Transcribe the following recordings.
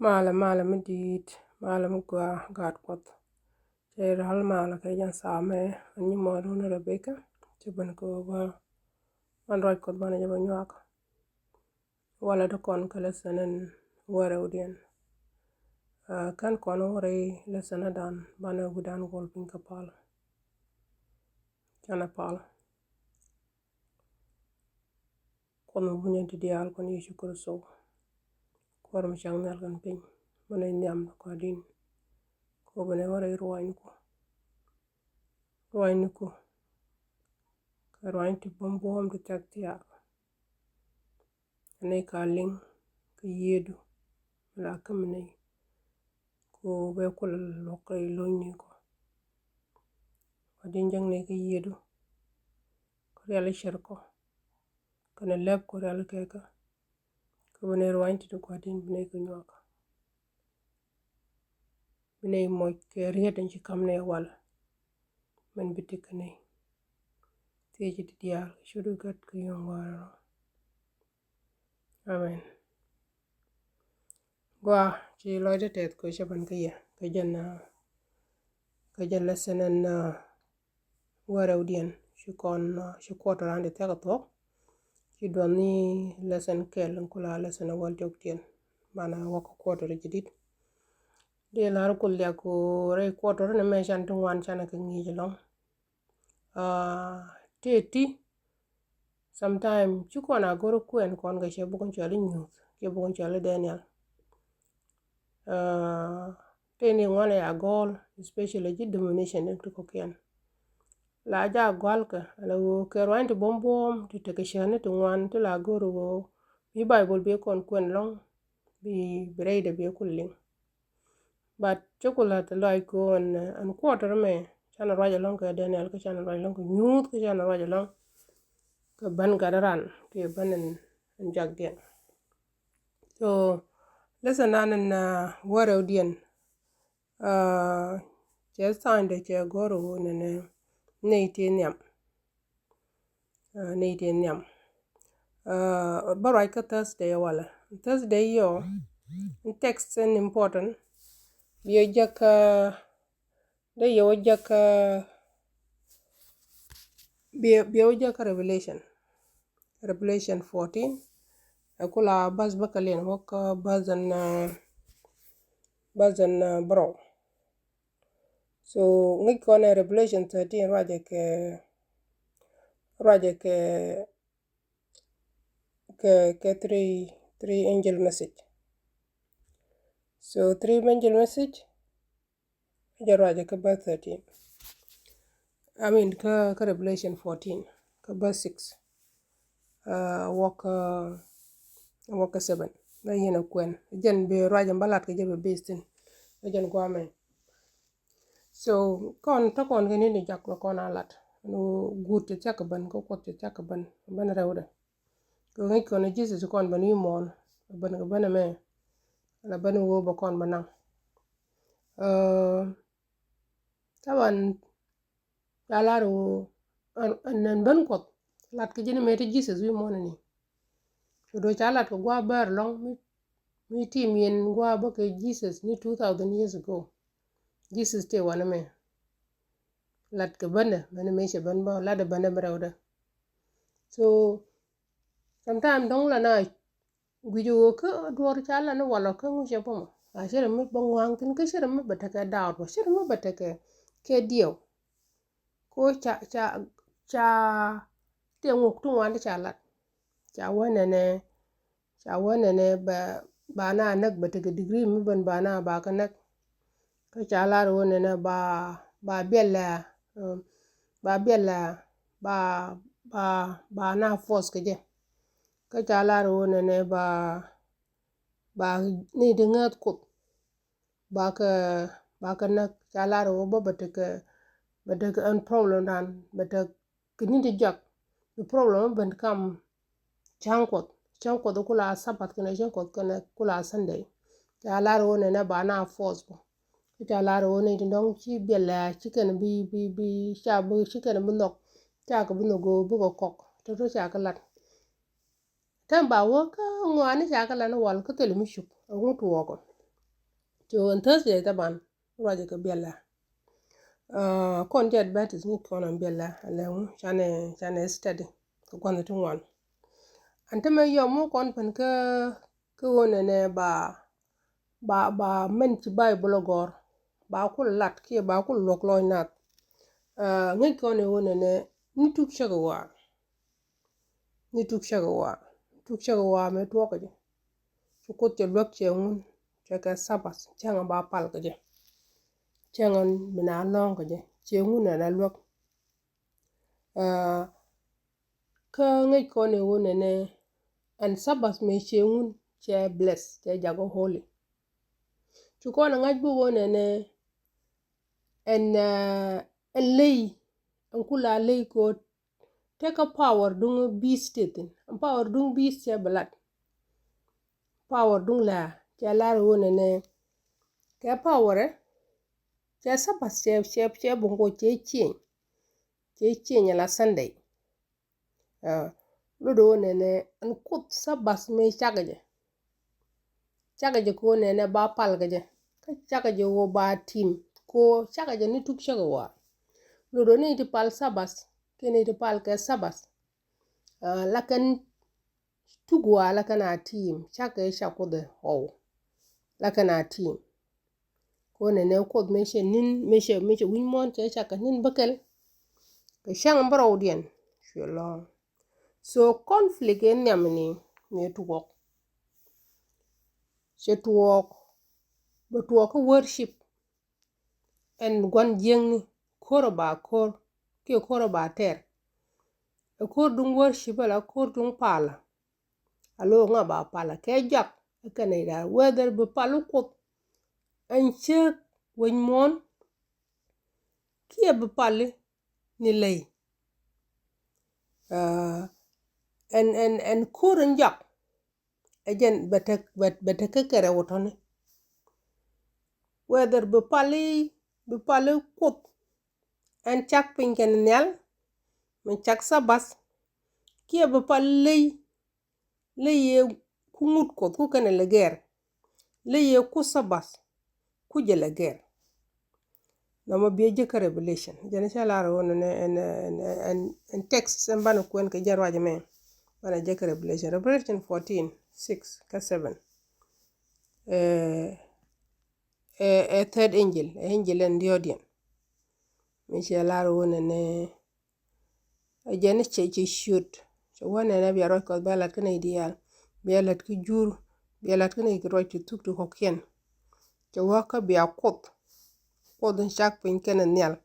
Mala medit mala mugwa gat pot che hal mala ke jan same ni modu na Rebecca che ban ko ba man roj kot bana jaba nyak wala to kon kala sanan wara udien kan kon ore la sanadan bana gudan gol pin ka pal kana pal kon bunya di dial kon yi shukuru so kwar mi chang nal kan pin bana nyam ko din ko bana ore ruwain ko ka ruwain ti bombom ti tak tiak ne ka ling ka yedu la kamne ko be ko lo ko lo ni ko adin jang ne ka yedu ko yalla sher ko kana leb ko yalla ke ka ko bana ruwain ti ko din ne ko nyak ne mo ke rieden ci kamne wala man bitik ne teji di dial shudu gat ko yongwaro amen gwa ci loyde tet ko shaban ka ya ka janna sanan wara udien shi quarter ande taga to ci doni lesson kel kula lesson wal jok tien mana wako quarter jidit de lar kul ya ko re quarter ne me shan tun wan chana ka ngi long teti sometime ci kona goro kuen kon ga shebu kon chali nyu ke bu kon chali daniel teni wana ya gol especially ji domination ne to ko ken la ja gol ka la wo ke wan to bombom ti te ke shane to wan to la goro wo bi bible be kon kuen long bi breide be kulling but chocolate like an quarter me chana raja long ka daniel ka chana raja long ka nyut ka chana raja long ka ban gadaran ke banen jaggen so lesson nanen wara udien che sande che goro ne itinyam barai ka Thursday wala Thursday yo text and important biyo jaka de yo jaka biyo jaka revelation 14 akula bas bakalen waka bazan bro so ngi kone revelation 13 raja ke three angel message so three angel message raja ka verse 13 I mean ka revelation 14 ka verse 6 waka 7 na yena kwen jen be raja balat ke jebe bestin jen kwame so kon gani ni jak no kon alat no gute chakaban ko kotte chakaban ban rewde ko ngi kono Jesus kon bani mon ban me la ban wo ba kon banang tawan yalaro an ban kot lat ke jini mete Jesus wi monani so do chalat ko gwa bar long mi team yen gwa ba ke Jesus ni 2000 years ago Jesus te wana me lat ke banda bana me she ban ba la de bana brawda so sometimes dong la na gujo ka dor chala na wala ka ngu she pomo a shere me bangwang tin ka shere me bataka daawt ba shere me bataka ke dio ko cha te nguk tu wanda chalat cha wana ne ba na nak bataka degree me ban ba na ba ka nak ka chala ro ne na ba bella ba ba na force ke je ka chala ro ne ba ni de ngat kut ba ka nak chala ro ba bataka an problem dan batak kini de jak the problem ban kam chankot kula sabat kana chankot kana kula sunday chala ro ne na ba na force bo cha la ro ne dong chi bella chicken bi cha bu chicken bu nok cha ko bu no go bu ko kok to cha ka lat tan ba wo ka ngwani cha ka lan wal ka tel mi shup ngu to ko so on Thursday taban raja ka biela kon jet betis ni kon on biela lewu chane study ko kon tu wan ante me yo mo kon pen ka wona ne ba men ci bible gor ba ku lat ki ba ku lok loy nat ngi kon ne wona ne ni tuk chaga wa ni tuk chaga wa me to ko je su ko te lok che ngun che ka sabas changa ba pal ko je changan bina long ko je che ngun na lok ka ngi kon ne wona ne an sabas me che ngun che bless che jago holy su ko na ngaj bu wona ne en lay an kula lay ko take a power dung beast tin power dung beast che blood power dung la che la wona ne ke power che sabas che bongo che la sunday lo do wona ne an kut sabas me chagaje ko ne ba pal gaje ka chagaje wo ba team ko chagaje ni tuk chaga wa lo do ni ti pal sabas kene ti pal ke sabas lakan tugwa lakana team chaka shakude ho lakana team ko ne ko me she win mon che chaka nin bakel ke shang brawdien shelo so conflict en yamni me tuwok she tuwok be tuwok worship en gwan jeng koro ba kor ke koro ba ter e kor dung worship la kor dung pala alo nga ba pala ke jak kane da whether be palu kot an che wen mon kia be pale ni lay en koren jak again betek kere wotone whether be pale kot en chak pinken nyal men chak sabas kia be pal lay ye kumut kot ku kane leger lay ye ku sabas ku je leger nama bieje ka revelation jana chala ro ne en text en bana kwen ke jarwaje me bana je ka revelation 14:6 ka 7 third angel en diodian me chala ro ne jana che shoot so wana na biya ro ko bala kana ideal biya lat ki jur biya lat kana ki ro ki tuk to hokien to waka biya kot kodin shak pin kene nyal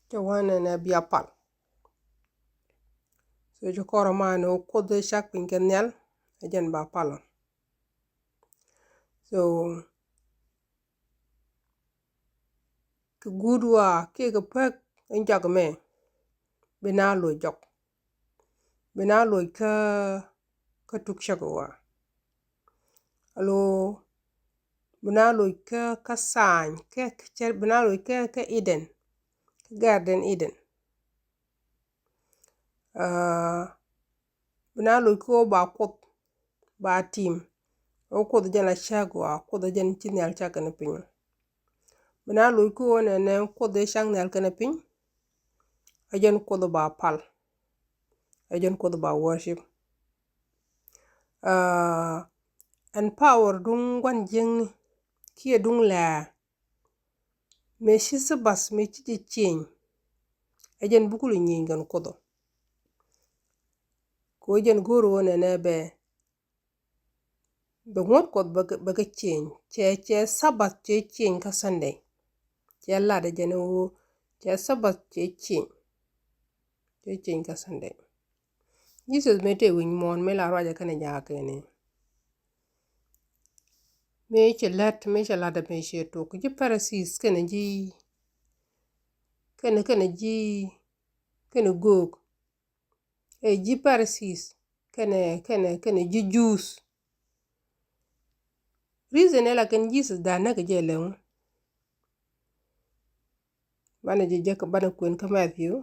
to wana na biya pal so jo koro ma no kodin shak pin kene nyal ajen ba palo so ku gudwa ke ga pak en jag me bina lo jok bina lo ka tuk shagwa alo bina lo ka san ke bina lo ka eden garden eden bina lo ko ba kot ba team o ko jana shagwa ko jan tinyal chakana pin bina lo ko ne ko de shang nal kana pin ajen ko ba pal ajen ko ba worship and power dung gwan jeng kia dung la me shi sabas me chi chen ajen bukulu nyin gan kodo ko jen goro ne be ngot kod ba ga chen che sabas che chen ka sunday che la de jen wo che sabas che chen ka sunday Jesus me te win mon me la raja kana ja kene me che la da me she to ku ji parasis kana ji kana gog e ji parasis kana ji juice reason ela kan Jesus da na ga je lewu bana je ka bana kwen ka Matthew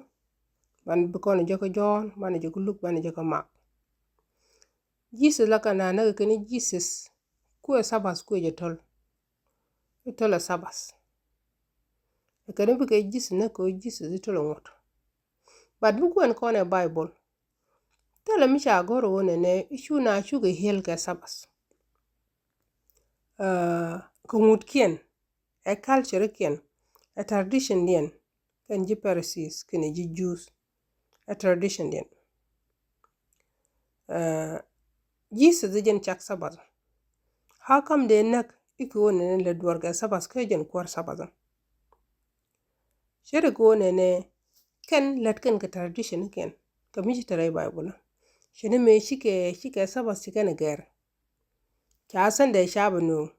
ban bu ko je ko John bana je ko Luke bana je ko Mark Jesus la kana na ga ni Jesus ku sabas ku je tol itola sabas kene bi ke Jesus na ko Jesus itola ngot but bu kwen kone Bible tele mi cha goro wone ne ishu na chu ge hel ke sabas ko ngut kien a culture kien a tradition dien kan ji Pharisees kene ji Jews a tradition dien Jesus jen chak sabas how come de nak iko wone ne le dwar ke sabas ke jen kwar sabas shere ko wone ne ken let ken ke tradition ken ka mi tare Bible shene me shike sabas shike ger cha san de shabu no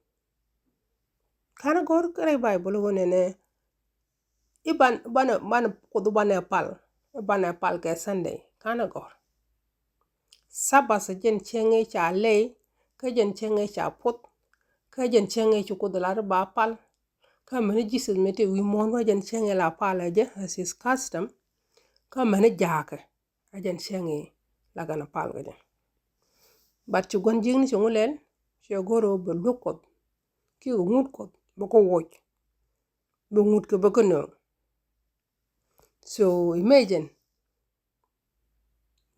kana gor kare Bible wone ne iban bana kudu bana pal ke Sunday kana gor sabas jen chenge cha lei ka jen chenge cha put ka jen chenge chu kudu la ba pal ka mane Jesus mete wi mon wa jen chenge la pala je as his custom ka mane jake a jen chenge la gana pal ga but chu gon jing ni chungulel she goro be lukot ki ngut ko boko woj be ngut ke boko no so imagine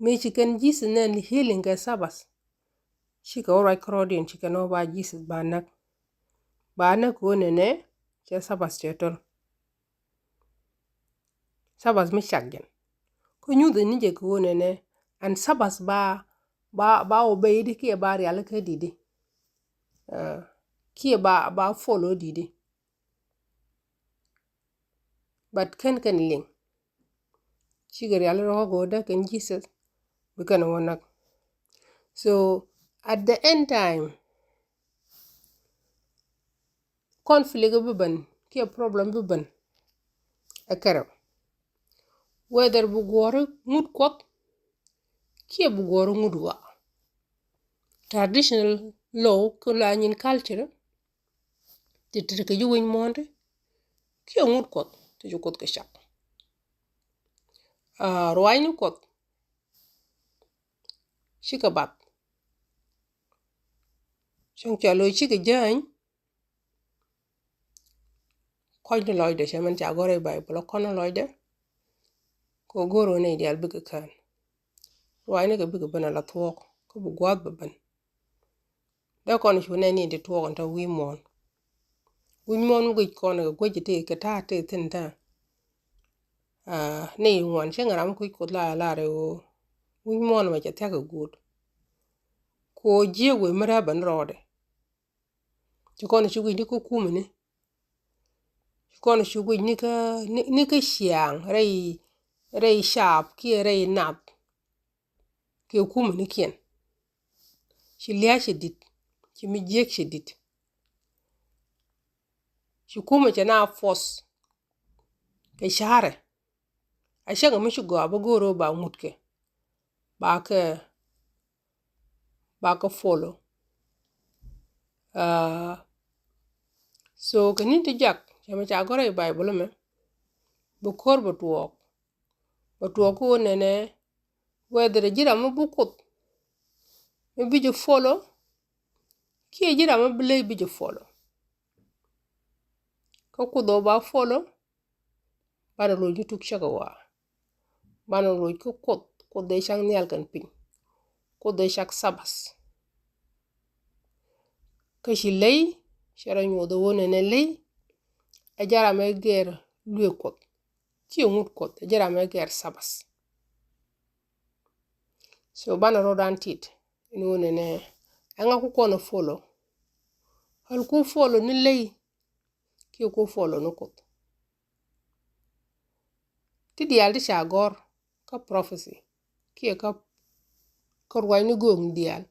me chicken Jesus ne healing ke sabas she ka ora krodin she no ba Jesus ba nak wone ne che sabas chetol sabas mi chaggen ko nyude ni je ko wone ne and sabas ba obey di ke ba real ke didi ki ba follow didi but ken ling she ga real ro go da ken Jesus we kan wona so at the end time conflict bi ban ki problem bi ban a karo whether bu gore ngut kot ki bu gore ngut wa traditional law ko la nyin culture ti ti ke juwen monde ki ngut kot ti ju kot ke shak roi ni kot shika bat shang chalo shika jan ko ni loide shaman cha gore Bible ko no loide ko goro ne dial bi kan roi ni ke bi bana la twok ko bu gwat ban da kon shu ne ni de twok ta wi mon ngi kon ga gwaji te ke ta te tin ta ne won shangaram ku la re o wi mon ma cha ta ga gut ko je we mara ban rode ti kon shu ni ko kumene kon shu ni ka shiang rei sharp ki rei nap ke kumene kien shi liya shi dit shi mi jek shi dit shi kuma cha na force ke share a shaga mi shi go abogoro ba mutke ba ka follow so kanin ti jak chama cha gore Bible me bu kor bu tuok ko nene whether jira mu bukut mi bi ju follow ki jira mu bile bi ju follow ko kudo ba follow bana lo ju tuk shaga wa bana lo ko de shang nyal kan pin ko de shak sabas ka shi lay shara nyodo wone ne lay a jara me ger lue kot ki ngut kot a jara me ger sabas so bana rodan tit in wone ne anga ku kono follow hal ku follow ni lay ki ku follow no kot ti dial di shagor ka prophecy ki ka korwai ni gong dial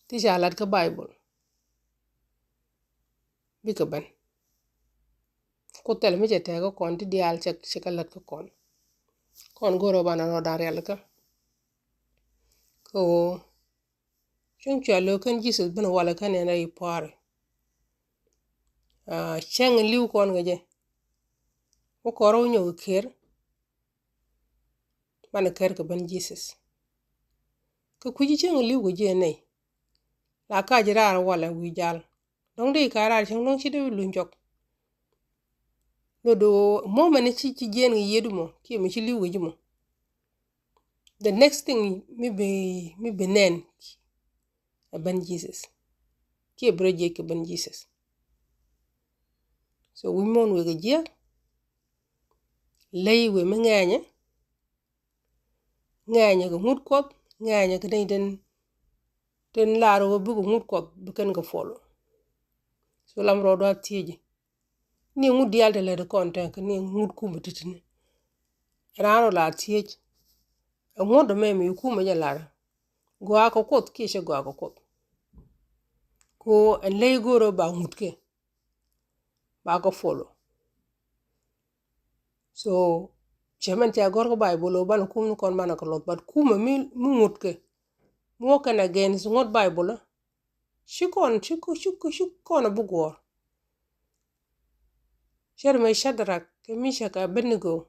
ti shalat ka Bible bi ka ban ko tel mi je te ko kon ti dial che ka lat ko kon goro bana no dar yal ka ko chung chalo kan Jesus bana wala kan na i pare cheng liu kon ga je ko koro nyo ker bana ker ka ban Jesus ka kuji cheng liu go je nei la ka jira wala wi jal dong de kara chang dong chi de lu jok lo do mo man chi jen yedu mo ki mi chi liwu mo the next thing mi be nen ban Jesus ki breje ke ban Jesus so we mon we ge lay we me nganya ko mut ko nganya ko den laro bu ko mut ko bu ken ko folo so lam ro do tieji ni ngut dial de le de konten ko ni ngut ku mutitini rano la tieji ngut do me mi ku me lara go ko kot ki she go ko kot ko en lay goro ba ngut ke ba ko folo so chaman tia gor ko bible ban kum kon mana ko lot bat kuma mi ngut ke mo kana against ngut bible shikon bu gor sher me shadrak ke mi shaka benigo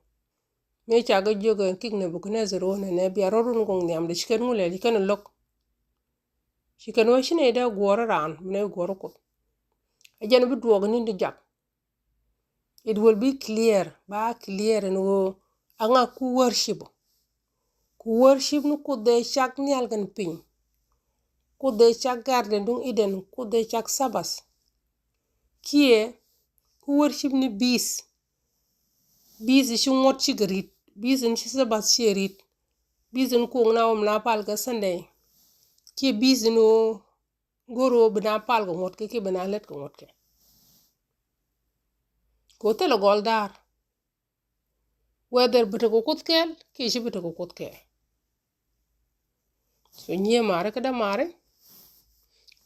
me cha ga jogo kik ne bu ne zero ne bi arorun gong nyam de shiken ngule li kan lok shiken wa shine da gor ran ne gor ko ajen bu duog ni ndi jak it will be clear ba clear and wo anga ku worship nu ku de chak nyal gan pin ku de chak garden dung iden ku de chak sabas kie ku worship ni bis shi ngot shi garit bis in shi sabas shi rit bis in ku na na pal ga sunday kie bis no goro bina pal ga ngot ke bina let ko ngot ke ko tele gol dar whether bito ko kut kel ki shi bito ko kut kel so nye mare kada mare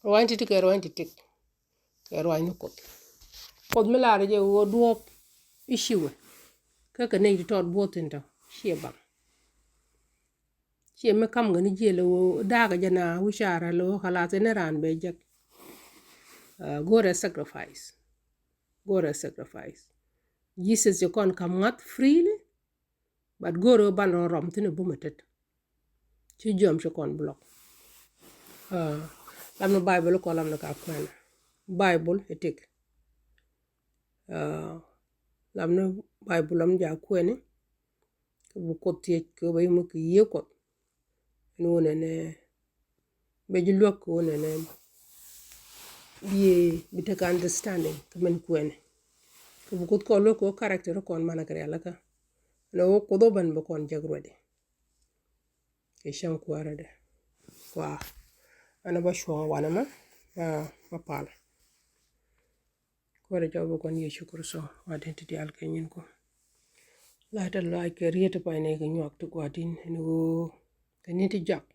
rwain ti ke rwain ti tik ke rwain ni kut kod mi laare je wo duop ishiwe ka ne ti tot botin ta shi bam shi me kam ngani je lo daga jana wishara lo khalas ne ran be jak gore sacrifice Jesus je kon kam ngat freely but goro ban rom tine bumetet ci jom ci kon block lam no bible ko lam no ka kwen bible etik lam no bible lam ja kwen ko bu ko tie ko bay mu ki ye ko no ne be ju lok ko ne bi bita ka understanding ko men kwen ko bu ko lo ko character kon managre la ka no ko do ban ba kon jagrode ke shan kwara de wa ana ba shwa wana ma pal ko re jabu kon ye shukuru so wa dentity al kenyin ko la ta la ke rieta pa ne ga nyok to gwadin no teniti jak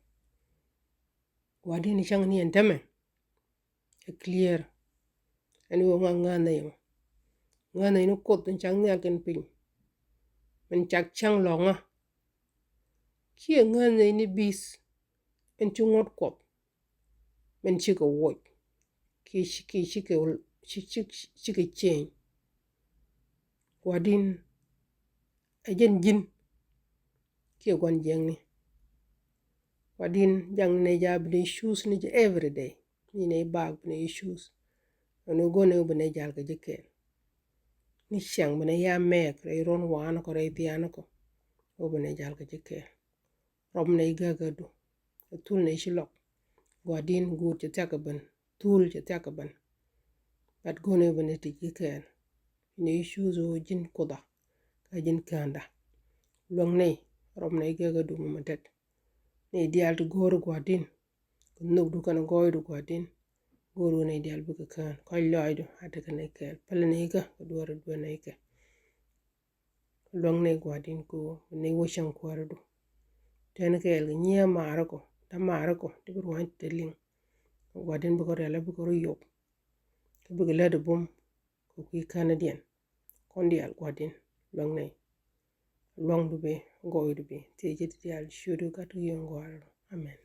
gwadin chang ni entame e clear ani wo ngana no ko tan chang ni alken pin men chak chang longa ki ngana ni bis en chungot ko men chiko wo ki ke chen gwadin ajen jin ki gon jeng ni wadin jang ne jab ni shoes ni every day ni ne bag ni shoes no go ne bu ne jal ga jeke ni chang bu ne ya me re ron wan ko re tiana ko o bu ne jal ga jeke rom ne ga ga do tul ne shilok wadin gur te takaban tul te takaban bat go ne bu ne ti jeke ni shoes o jin koda ka jin kanda long ne rom ne ga ga do mo tet ne dial to goro gwadin no du kana goy du gwadin goro ne dial bu kan ko loydo ata kana kel pal ne ga do wara do ne ke long ne gwadin ko ne wo shan kwara do ten kel nya mara ko ta mara ko ti bu wan telling gwadin bu ko rela bu ko yo bu ko le de bum ko ki canadian kon dial gwadin long du be goy du be te je dial shudu ka tu yo ngwaro amen